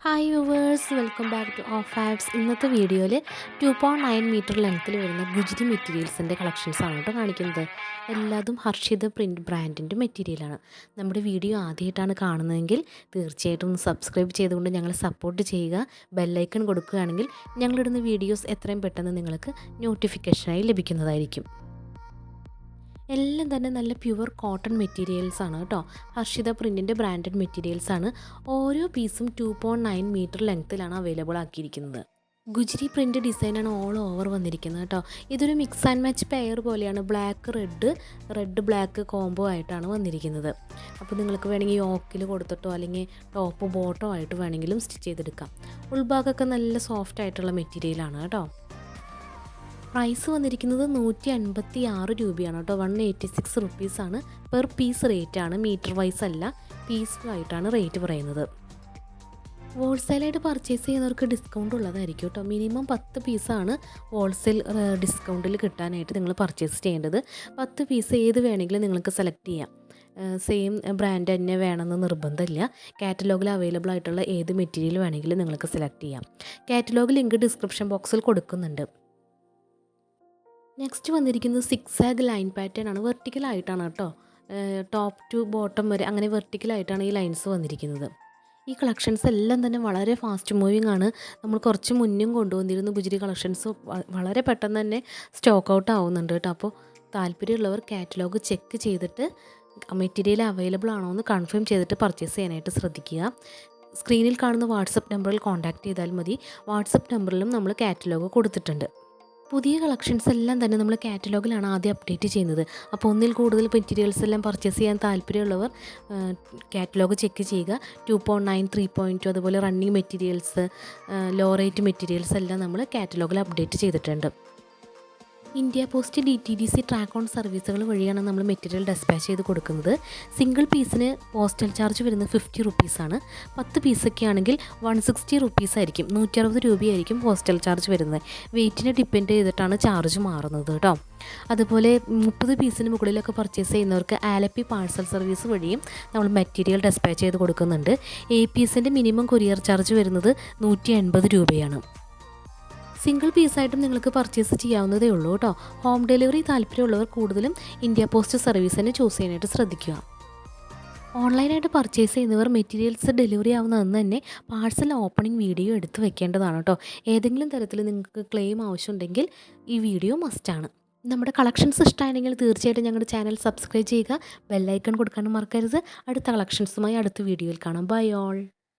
Hi viewers, welcome back to of apps. ഇന്നത്തെ വീഡിയോയിൽ 2.9 metre ലെങ്ത്തിൽ വരുന്ന ഗുജിരി മെറ്റീരിയൽസിൻ്റെ കളക്ഷൻസാണ് കേട്ടോ കാണിക്കുന്നത്. എല്ലാതും ഹർഷിത പ്രിൻറ്റ് ബ്രാൻഡിൻ്റെ മെറ്റീരിയലാണ്. നമ്മുടെ വീഡിയോ ആദ്യമായിട്ടാണ് കാണുന്നതെങ്കിൽ തീർച്ചയായിട്ടും ഒന്ന് സബ്സ്ക്രൈബ് ചെയ്തുകൊണ്ട് ഞങ്ങളെ സപ്പോർട്ട് ചെയ്യുക. ബെല്ലൈക്കൺ കൊടുക്കുകയാണെങ്കിൽ ഞങ്ങളിടുന്ന വീഡിയോസ് എത്രയും പെട്ടെന്ന് നിങ്ങൾക്ക് നോട്ടിഫിക്കേഷനായി ലഭിക്കുന്നതായിരിക്കും. എല്ലാം തന്നെ നല്ല പ്യുവർ കോട്ടൺ മെറ്റീരിയൽസാണ് കേട്ടോ. ഹർഷിത പ്രിൻറ്റിൻ്റെ ബ്രാൻഡഡ് മെറ്റീരിയൽസാണ്. ഓരോ പീസും 2.9 മീറ്റർ ലെങ്ത്തിലാണ് അവൈലബിൾ ആക്കിയിരിക്കുന്നത്. ഗുജിരി പ്രിൻ്റ് ഡിസൈനാണ് ഓൾ ഓവർ വന്നിരിക്കുന്നത് കേട്ടോ. ഇതൊരു മിക്സ് ആൻഡ് മാച്ച് പെയർ പോലെയാണ്. റെഡ് ബ്ലാക്ക് കോംബോ ആയിട്ടാണ് വന്നിരിക്കുന്നത്. അപ്പോൾ നിങ്ങൾക്ക് വേണമെങ്കിൽ യോക്കിൽ കൊടുത്തിട്ടോ അല്ലെങ്കിൽ ടോപ്പ് ബോട്ടോ ആയിട്ട് വേണമെങ്കിലും സ്റ്റിച്ച് ചെയ്തെടുക്കാം. ഉൾഭാഗമൊക്കെ നല്ല സോഫ്റ്റ് ആയിട്ടുള്ള മെറ്റീരിയലാണ് കേട്ടോ. പ്രൈസ് വന്നിരിക്കുന്നത് 156 രൂപയാണ് കേട്ടോ. 186 റുപ്പീസാണ് പെർ പീസ് റേറ്റാണ്. മീറ്റർ വൈസ് അല്ല, പീസായിട്ടാണ് റേറ്റ് പറയുന്നത്. ഹോൾസെയിലായിട്ട് പർച്ചേസ് ചെയ്യുന്നവർക്ക് ഡിസ്കൗണ്ട് ഉള്ളതായിരിക്കും കേട്ടോ. മിനിമം 10 പീസാണ് ഹോൾസെയിൽ ഡിസ്കൗണ്ടിൽ കിട്ടാനായിട്ട് നിങ്ങൾ പർച്ചേസ് ചെയ്യേണ്ടത്. 10 പീസ് ഏത് വേണമെങ്കിലും നിങ്ങൾക്ക് സെലക്ട് ചെയ്യാം. സെയിം ബ്രാൻഡ് തന്നെ വേണമെന്ന് നിർബന്ധമില്ല. കാറ്റലോഗിൽ അവൈലബിൾ ആയിട്ടുള്ള ഏത് മെറ്റീരിയൽ വേണമെങ്കിലും നിങ്ങൾക്ക് സെലക്ട് ചെയ്യാം. കാറ്റലോഗ് ലിങ്ക് ഡിസ്ക്രിപ്ഷൻ ബോക്സിൽ കൊടുക്കുന്നുണ്ട്. നെക്സ്റ്റ് വന്നിരിക്കുന്നത് 6 ലൈൻ പാറ്റേൺ ആണ്. വെർട്ടിക്കലായിട്ടാണ് കേട്ടോ. ടോപ്പ് ടു ബോട്ടം വരെ അങ്ങനെ വെർട്ടിക്കലായിട്ടാണ് ഈ ലൈൻസ് വന്നിരിക്കുന്നത്. ഈ കളക്ഷൻസ് എല്ലാം തന്നെ വളരെ ഫാസ്റ്റ് മൂവിങ് ആണ്. നമ്മൾ കുറച്ച് മുന്നും കൊണ്ടുവന്നിരുന്നു. ഗുജിരി കളക്ഷൻസ് വളരെ പെട്ടെന്ന് തന്നെ സ്റ്റോക്ക് ഔട്ട് ആവുന്നുണ്ട് കേട്ടോ. അപ്പോൾ താല്പര്യമുള്ളവർ കാറ്റലോഗ് ചെക്ക് ചെയ്തിട്ട് മെറ്റീരിയൽ അവൈലബിൾ ആണോ എന്ന് കൺഫേം ചെയ്തിട്ട് പർച്ചേസ് ചെയ്യാനായിട്ട് ശ്രദ്ധിക്കുക. സ്ക്രീനിൽ കാണുന്ന വാട്സപ്പ് നമ്പറിൽ കോൺടാക്റ്റ് ചെയ്താൽ മതി. വാട്സപ്പ് നമ്പറിലും നമ്മൾ കാറ്റലോഗ് കൊടുത്തിട്ടുണ്ട്. പുതിയ കളക്ഷൻസ് എല്ലാം തന്നെ നമ്മൾ കാറ്റലോഗിലാണ് ആദ്യം അപ്ഡേറ്റ് ചെയ്യുന്നത്. അപ്പോൾ ഒന്നിൽ കൂടുതൽ മെറ്റീരിയൽസ് എല്ലാം പർച്ചേസ് ചെയ്യാൻ താല്പര്യമുള്ളവർ കാറ്റലോഗ് ചെക്ക് ചെയ്യുക. 2.9, 3.2 അതുപോലെ running materials, low rate materials എല്ലാം നമ്മൾ കാറ്റലോഗിൽ അപ്ഡേറ്റ് ചെയ്തിട്ടുണ്ട്. India post DTDC Trackon സർവീസുകൾ വഴിയാണ് നമ്മൾ മെറ്റീരിയൽ ഡെസ്പാച്ച് ചെയ്ത് കൊടുക്കുന്നത്. സിംഗിൾ പീസിന് പോസ്റ്റൽ ചാർജ് വരുന്നത് 50 റുപ്പീസാണ്. 10 പീസൊക്കെ ആണെങ്കിൽ 160 റുപ്പീസ് ആയിരിക്കും. 160 രൂപയായിരിക്കും പോസ്റ്റൽ ചാർജ് വരുന്നത്. വെയ്റ്റിനെ ഡിപ്പെൻഡ് ചെയ്തിട്ടാണ് ചാർജ് മാറുന്നത് കേട്ടോ. അതുപോലെ 30 പീസിന് മുകളിലൊക്കെ പർച്ചേസ് ചെയ്യുന്നവർക്ക് ആലപ്പി പാഴ്സൽ സർവീസ് വഴിയും നമ്മൾ മെറ്റീരിയൽ ഡെസ്പാച്ച് ചെയ്ത് കൊടുക്കുന്നുണ്ട്. APSൻ്റെ മിനിമം കൊറിയർ ചാർജ് വരുന്നത് 180 രൂപയാണ്. സിംഗിൾ പീസായിട്ടും നിങ്ങൾക്ക് പർച്ചേസ് ചെയ്യാവുന്നതേ ഉള്ളൂ കേട്ടോ. ഹോം ഡെലിവറി താല്പര്യമുള്ളവർ കൂടുതലും ഇന്ത്യ പോസ്റ്റ് സർവീസ് തന്നെ ചൂസ് ചെയ്യാനായിട്ട് ശ്രദ്ധിക്കുക. ഓൺലൈനായിട്ട് പർച്ചേസ് ചെയ്യുന്നവർ മെറ്റീരിയൽസ് ഡെലിവറി ആവുന്ന അന്ന് തന്നെ പാഴ്സൽ ഓപ്പണിംഗ് വീഡിയോ എടുത്ത് വെക്കേണ്ടതാണ് കേട്ടോ. ഏതെങ്കിലും തരത്തിൽ നിങ്ങൾക്ക് ക്ലെയിം ആവശ്യമുണ്ടെങ്കിൽ ഈ വീഡിയോ മസ്റ്റാണ്. നമ്മുടെ കളക്ഷൻസ് ഇഷ്ടമായെങ്കിൽ തീർച്ചയായിട്ടും ഞങ്ങളുടെ ചാനൽ സബ്സ്ക്രൈബ് ചെയ്യുക. ബെല്ലൈക്കൺ കൊടുക്കാനും മറക്കരുത്. അടുത്ത കളക്ഷൻസുമായി അടുത്ത വീഡിയോയിൽ കാണാം. Bye all.